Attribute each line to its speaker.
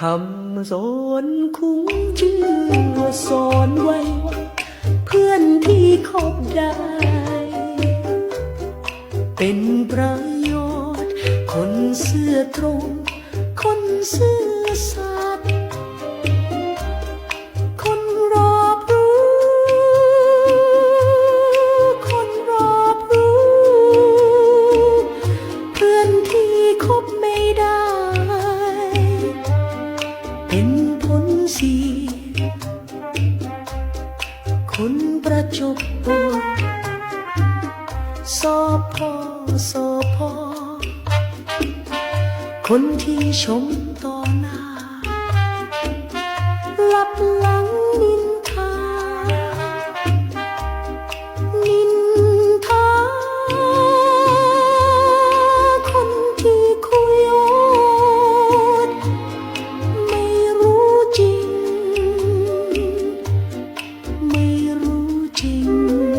Speaker 1: คำสอนคุ้งชื่อสอนไว้เพื่อนที่คบได้ เป็นประโยชน์คนเสื้อตรง คนเสื้อสัตย์คนรอบรู้ คนรอบรู้ เพื่อนที่คบไม่ได้ เป็นผลเสียคนประจบบทสอบพอคนที่ชมต่อ